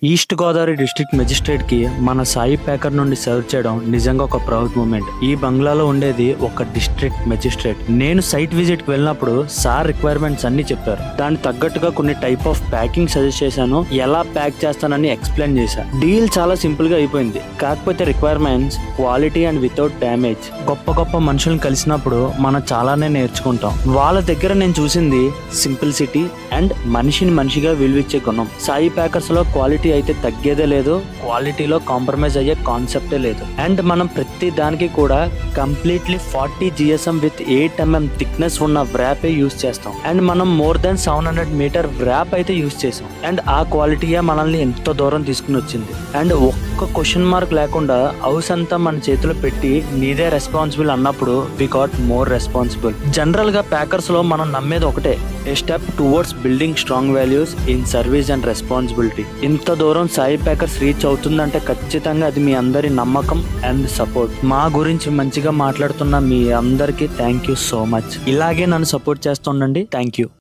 East Godavari district magistrate కి మన Sai packer నుండి సర్వ్ చేయడం నిజంగా ఒక ప్రౌడ్ మూమెంట్. ఈ బంగ్లాలో ఉండేది ఒక డిస్ట్రిక్ట్ మెజిస్ట్రేట్. నేను సైట్ విజిట్ కి వెళ్ళినప్పుడు సార్ రిక్వైర్మెంట్స్ అన్ని చెప్పారు. దానికి తగ్గట్టుగా కొన్ని టైప్ ఆఫ్ ప్యాకింగ్ సజెస్ట్ చేశాను. ఎలా ప్యాక్ చేస్తానని ఎక్స్ప్లెయిన్ చేశాను. డీల్ చాలా సింపుల్ గా అయిపోయింది. కాకపోతే requirements quality and without damage. గొప్ప గొప్ప మనుషులను కలిసినప్పుడు మనం చాలానే నేర్చుకుంటాం. వాళ్ళ దగ్గర నేను చూసింది సింప్లిసిటీ అండ్ మనిషిని మనిషిగా విలువిచ్చే గుణం. సాయి ప్యాకర్స్ లో క్వాలిటీ అయితే తగ్గేదే లేదు, క్వాలిటీలో కాంప్రమైజ్ అయ్యే కాన్సెప్టే లేదు. అండ్ మనం ప్రతి దానికి కూడా completely 40 GSM with 8 mm thickness ఉన్న వ్రాపే యూస్ చేస్తాం. అండ్ మనం మోర్ దెన్ 700 మీటర్ వ్రాప్ అయితే యూస్ చేసాం. అండ్ ఆ క్వాలిటీయే మనల్ని ఎంతో దూరం తీసుకుని వచ్చింది. అండ్ ఒక్క క్వశ్చన్ మార్క్ లేకుండా హౌస్ అంతా మన చేతిలో పెట్టి నీదే రెస్పాన్సిబుల్ అన్నప్పుడు we got more responsible. General గా ప్యాకర్స్ లో మనం నమ్మేది ఒకటే, a step towards building strong values in service and responsibility. ఇంత దూరం సాయి ప్యాకర్స్ రీచ్ అవుతుందంటే ఖచ్చితంగా అది మీ అందరి నమ్మకం అండ్ సపోర్ట్. మా గురించి మంచిగా మాట్లాడుతున్న మీ అందరికీ థ్యాంక్ యూ సో మచ్. ఇలాగే నన్ను సపోర్ట్ చేస్తుండండి. Thank you.